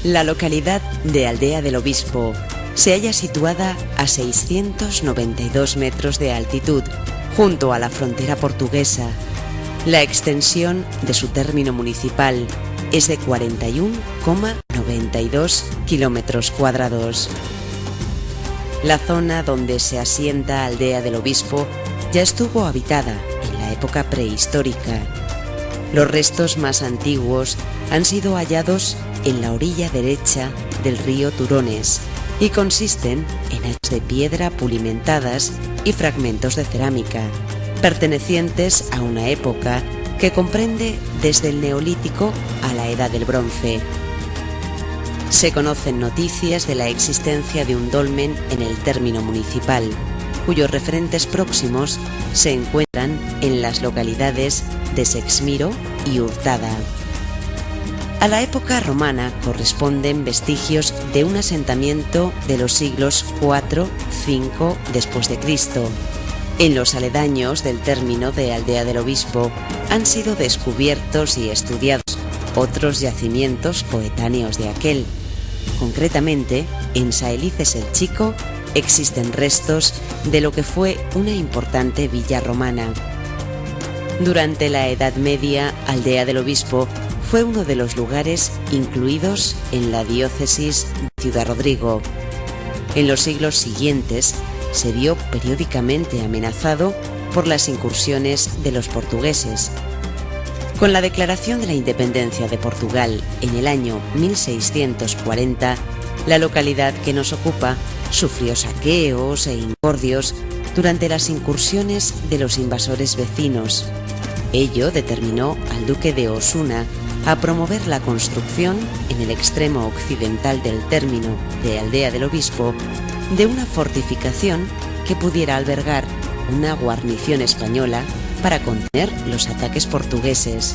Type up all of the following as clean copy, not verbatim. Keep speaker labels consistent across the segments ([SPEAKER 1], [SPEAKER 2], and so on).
[SPEAKER 1] La localidad de Aldea del Obispo se halla situada a 692 metros de altitud, junto a la frontera portuguesa. La extensión de su término municipal es de 41,92 kilómetros cuadrados. La zona donde se asienta Aldea del Obispo ya estuvo habitada en la época prehistórica. Los restos más antiguos han sido hallados en la orilla derecha del río Turones y consisten en hachas de piedra pulimentadas y fragmentos de cerámica, pertenecientes a una época que comprende desde el Neolítico a la Edad del Bronce. Se conocen noticias de la existencia de un dolmen en el término municipal, cuyos referentes próximos se encuentran en las localidades de Sexmiro y Hurtada. A la época romana corresponden vestigios de un asentamiento de los siglos IV-V después de Cristo. En los aledaños del término de Aldea del Obispo han sido descubiertos y estudiados otros yacimientos coetáneos de aquel. Concretamente, en Saelices el Chico existen restos de lo que fue una importante villa romana. Durante la Edad Media, Aldea del Obispo fue uno de los lugares incluidos en la diócesis de Ciudad Rodrigo. En los siglos siguientes se vio periódicamente amenazado por las incursiones de los portugueses. Con la declaración de la independencia de Portugal en el año 1640, la localidad que nos ocupa sufrió saqueos e incordios durante las incursiones de los invasores vecinos. Ello determinó al duque de Osuna a promover la construcción en el extremo occidental del término de Aldea del Obispo de una fortificación que pudiera albergar una guarnición española para contener los ataques portugueses.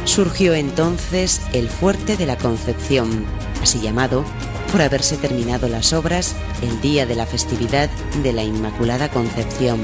[SPEAKER 1] Surgió entonces el Fuerte de la Concepción, así llamado por haberse terminado las obras el día de la festividad de la Inmaculada Concepción.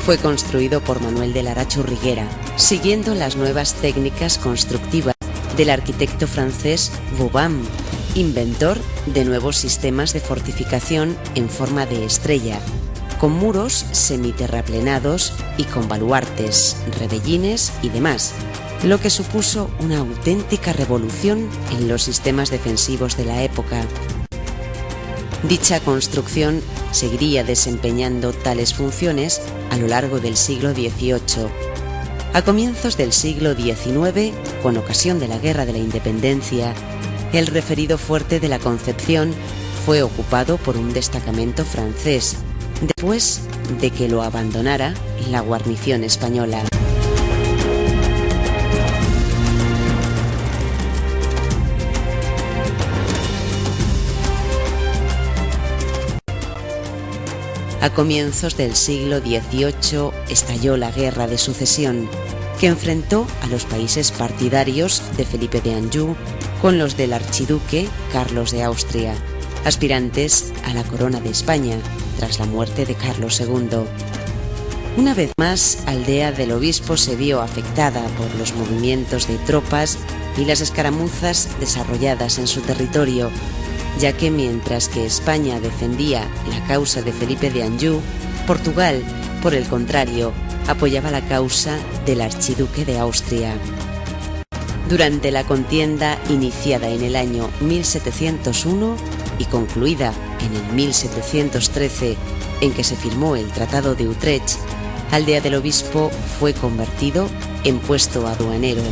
[SPEAKER 1] Fue construido por Manuel de Lara Churriguera, siguiendo las nuevas técnicas constructivas del arquitecto francés Vauban, inventor de nuevos sistemas de fortificación en forma de estrella, con muros semiterraplenados y con baluartes, rebellines y demás, lo que supuso una auténtica revolución en los sistemas defensivos de la época. Dicha construcción seguiría desempeñando tales funciones a lo largo del siglo XVIII. A comienzos del siglo XIX, con ocasión de la Guerra de la Independencia, el referido Fuerte de la Concepción fue ocupado por un destacamento francés, después de que lo abandonara la guarnición española. A comienzos del siglo XVIII estalló la Guerra de Sucesión, que enfrentó a los países partidarios de Felipe de Anjou con los del archiduque Carlos de Austria, aspirantes a la corona de España tras la muerte de Carlos II. Una vez más, Aldea del Obispo se vio afectada por los movimientos de tropas y las escaramuzas desarrolladas en su territorio, ya que mientras que España defendía la causa de Felipe de Anjou, Portugal, por el contrario, apoyaba la causa del archiduque de Austria. Durante la contienda iniciada en el año 1701 y concluida en el 1713, en que se firmó el Tratado de Utrecht, Aldea del Obispo fue convertido en puesto aduanero.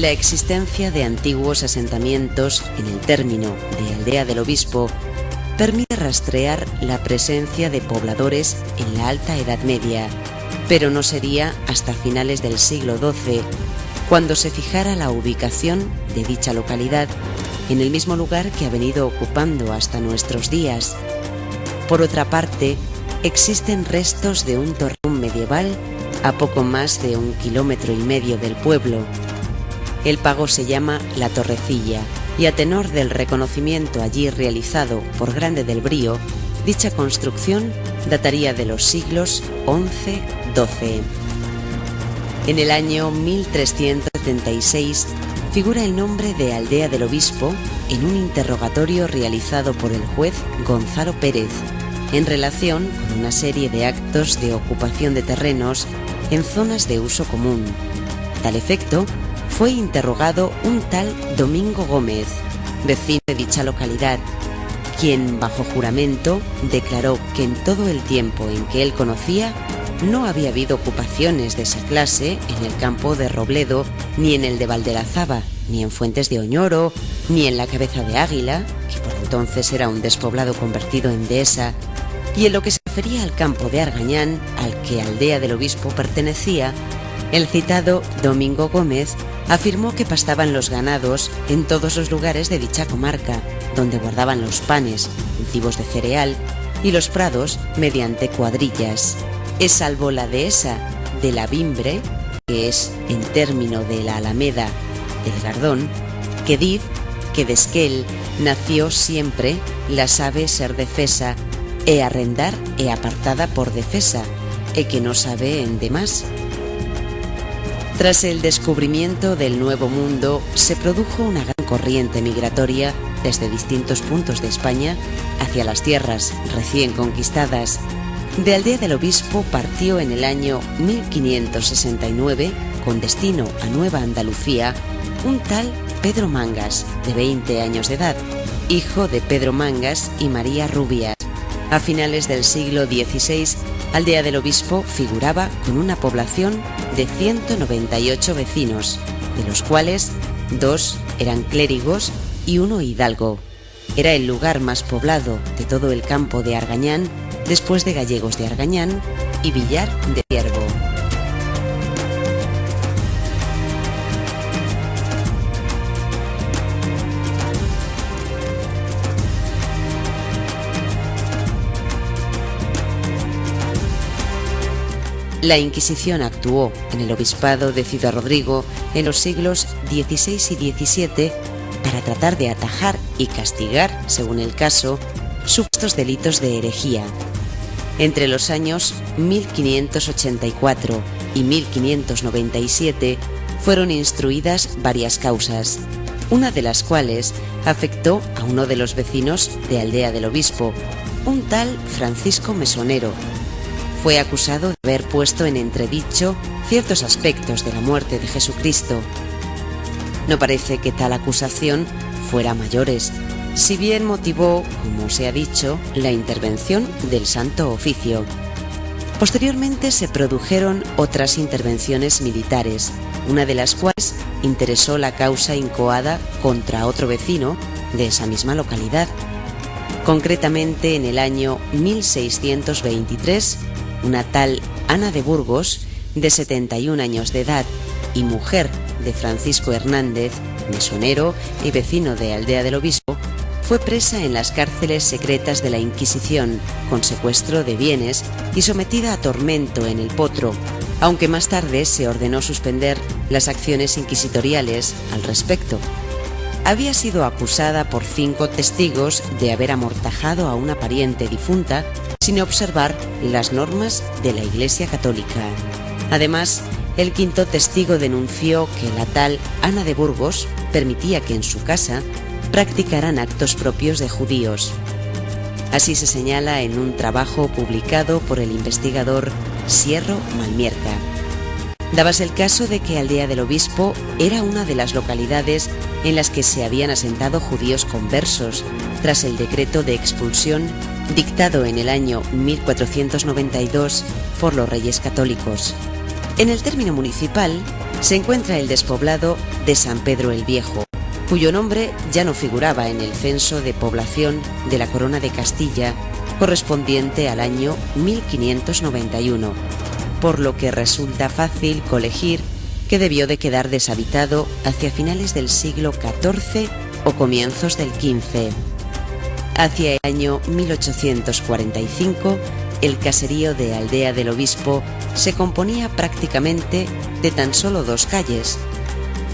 [SPEAKER 1] La existencia de antiguos asentamientos en el término de Aldea del Obispo permite rastrear la presencia de pobladores en la Alta Edad Media, pero no sería hasta finales del siglo XII cuando se fijara la ubicación de dicha localidad en el mismo lugar que ha venido ocupando hasta nuestros días. Por otra parte, existen restos de un torreón medieval a poco más de 1,5 kilómetros del pueblo. El pago se llama La Torrecilla y a tenor del reconocimiento allí realizado por Grande del Brío, dicha construcción dataría de los siglos XI-XII. En el año 1376 figura el nombre de Aldea del Obispo en un interrogatorio realizado por el juez Gonzalo Pérez en relación con una serie de actos de ocupación de terrenos en zonas de uso común. A tal efecto, fue interrogado un tal Domingo Gómez, vecino de dicha localidad, quien bajo juramento declaró que en todo el tiempo en que él conocía no había habido ocupaciones de esa clase en el campo de Robledo, ni en el de Valderazaba, ni en Fuentes de Oñoro, ni en la Cabeza de Águila, que por entonces era un despoblado convertido en dehesa, y en lo que se refería al campo de Argañán, al que Aldea del Obispo pertenecía, el citado Domingo Gómez afirmó que pastaban los ganados en todos los lugares de dicha comarca, donde guardaban los panes, cultivos de cereal, y los prados mediante cuadrillas. Es salvo la dehesa de la Bimbre, que es en término de la Alameda del Gardón, que diz que desquel nació siempre la sabe ser defesa, e arrendar e apartada por defesa, e que no sabe en demás. Tras el descubrimiento del Nuevo Mundo, se produjo una gran corriente migratoria desde distintos puntos de España hacia las tierras recién conquistadas. De Aldea del Obispo partió en el año 1569, con destino a Nueva Andalucía, un tal Pedro Mangas, de 20 años de edad, hijo de Pedro Mangas y María Rubias. A finales del siglo XVI, Aldea del Obispo figuraba con una población de 198 vecinos, de los cuales 2 eran clérigos y 1 hidalgo. Era el lugar más poblado de todo el campo de Argañán, después de Gallegos de Argañán y Villar de Ciervo. La Inquisición actuó en el obispado de Ciudad Rodrigo en los siglos XVI y XVII para tratar de atajar y castigar, según el caso, supuestos delitos de herejía. Entre los años 1584 y 1597 fueron instruidas varias causas, una de las cuales afectó a uno de los vecinos de Aldea del Obispo, un tal Francisco Mesonero. Fue acusado de haber puesto en entredicho ciertos aspectos de la muerte de Jesucristo. No parece que tal acusación fuera a mayores, si bien motivó, como se ha dicho, la intervención del Santo Oficio. Posteriormente se produjeron otras intervenciones militares, una de las cuales interesó la causa incoada contra otro vecino de esa misma localidad. Concretamente, en el año 1623, una tal Ana de Burgos, de 71 años de edad y mujer de Francisco Hernández, mesonero y vecino de Aldea del Obispo, fue presa en las cárceles secretas de la Inquisición, con secuestro de bienes y sometida a tormento en el Potro, aunque más tarde se ordenó suspender las acciones inquisitoriales al respecto. Había sido acusada por 5 testigos de haber amortajado a una pariente difunta sin observar las normas de la Iglesia Católica. Además, el 5º testigo denunció que la tal Ana de Burgos permitía que en su casa practicaran actos propios de judíos. Así se señala en un trabajo publicado por el investigador Sierro Malmierca. Dábase el caso de que Aldea del Obispo era una de las localidades en las que se habían asentado judíos conversos tras el decreto de expulsión dictado en el año 1492 por los Reyes Católicos. En el término municipal se encuentra el despoblado de San Pedro el Viejo, cuyo nombre ya no figuraba en el censo de población de la Corona de Castilla correspondiente al año 1591, por lo que resulta fácil colegir que debió de quedar deshabitado hacia finales del siglo XIV o comienzos del XV. Hacia el año 1845, el caserío de Aldea del Obispo se componía prácticamente de tan solo 2 calles.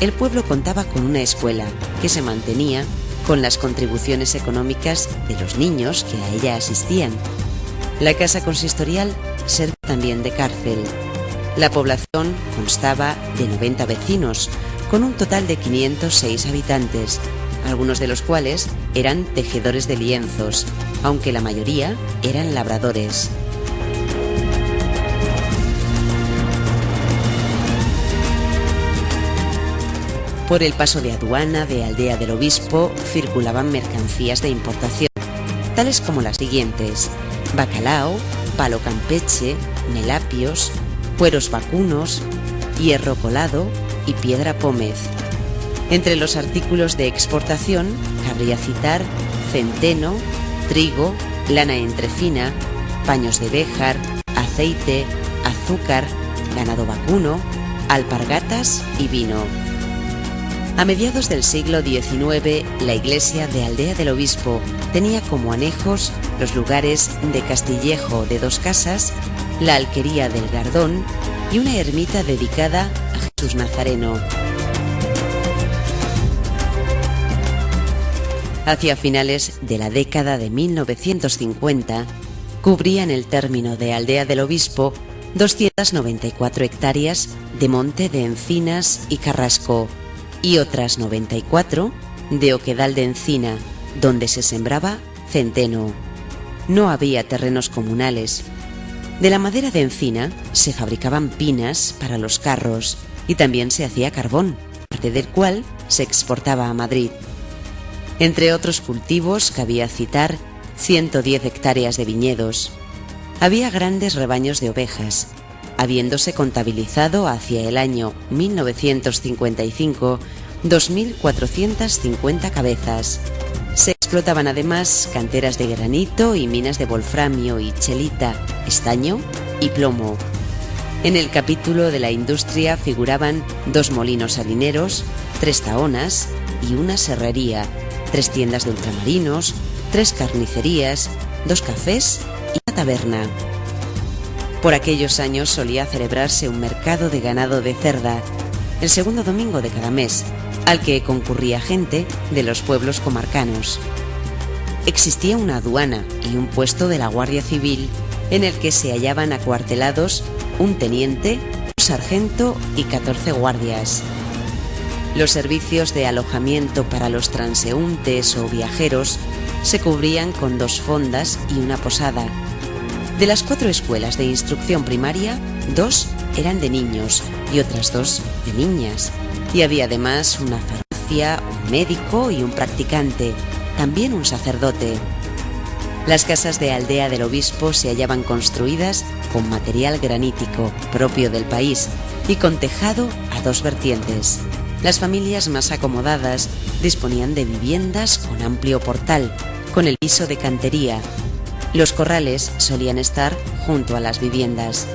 [SPEAKER 1] El pueblo contaba con una escuela que se mantenía con las contribuciones económicas de los niños que a ella asistían. La casa consistorial servía también de cárcel. La población constaba de 90 vecinos, con un total de 506 habitantes, algunos de los cuales eran tejedores de lienzos, aunque la mayoría eran labradores. Por el paso de aduana de Aldea del Obispo circulaban mercancías de importación, tales como las siguientes: bacalao, palo campeche, melapios, cueros vacunos, hierro colado y piedra pómez. Entre los artículos de exportación cabría citar centeno, trigo, lana entrefina, paños de béjar, aceite, azúcar, ganado vacuno, alpargatas y vino. A mediados del siglo XIX, la iglesia de Aldea del Obispo tenía como anejos los lugares de Castillejo de Dos Casas, la alquería del Gardón y una ermita dedicada a Jesús Nazareno. Hacia finales de la década de 1950, cubrían el término de Aldea del Obispo 294 hectáreas de monte de encinas y carrasco, y otras 94 de oquedal de encina, donde se sembraba centeno. No había terrenos comunales. De la madera de encina se fabricaban pinas para los carros y también se hacía carbón, parte del cual se exportaba a Madrid. Entre otros cultivos cabía citar 110 hectáreas de viñedos. Había grandes rebaños de ovejas, habiéndose contabilizado hacia el año 1955 2.450 cabezas. Se explotaban además canteras de granito y minas de wolframio y chelita, estaño y plomo. En el capítulo de la industria figuraban 2 molinos harineros, 3 tahonas y una serrería, 3 tiendas de ultramarinos, 3 carnicerías, 2 cafés y una taberna. Por aquellos años solía celebrarse un mercado de ganado de cerda, el segundo domingo de cada mes, al que concurría gente de los pueblos comarcanos. Existía una aduana y un puesto de la Guardia Civil en el que se hallaban acuartelados un teniente, un sargento y 14 guardias. Los servicios de alojamiento para los transeúntes o viajeros se cubrían con 2 fondas y una posada. De las 4 escuelas de instrucción primaria, 2 eran de niños y otras 2 de niñas. Y había además una farmacia, un médico y un practicante, también un sacerdote. Las casas de Aldea del Obispo se hallaban construidas con material granítico propio del país y con tejado a 2 vertientes. Las familias más acomodadas disponían de viviendas con amplio portal, con el piso de cantería. Los corrales solían estar junto a las viviendas.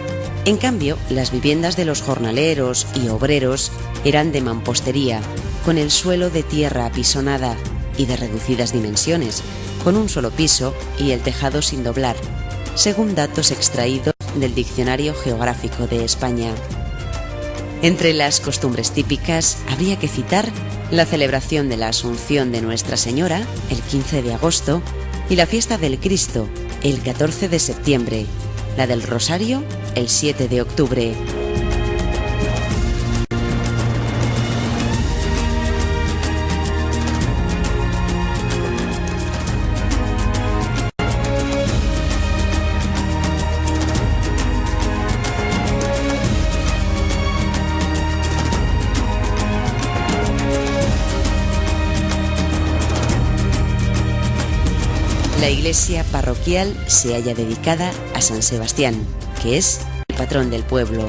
[SPEAKER 1] En cambio, las viviendas de los jornaleros y obreros eran de mampostería, con el suelo de tierra apisonada y de reducidas dimensiones, con un solo piso y el tejado sin doblar, según datos extraídos del Diccionario Geográfico de España. Entre las costumbres típicas habría que citar la celebración de la Asunción de Nuestra Señora, el 15 de agosto, y la fiesta del Cristo, el 14 de septiembre, la del Rosario, el 7 de octubre. La iglesia parroquial se halla dedicada a San Sebastián, que es el patrón del pueblo.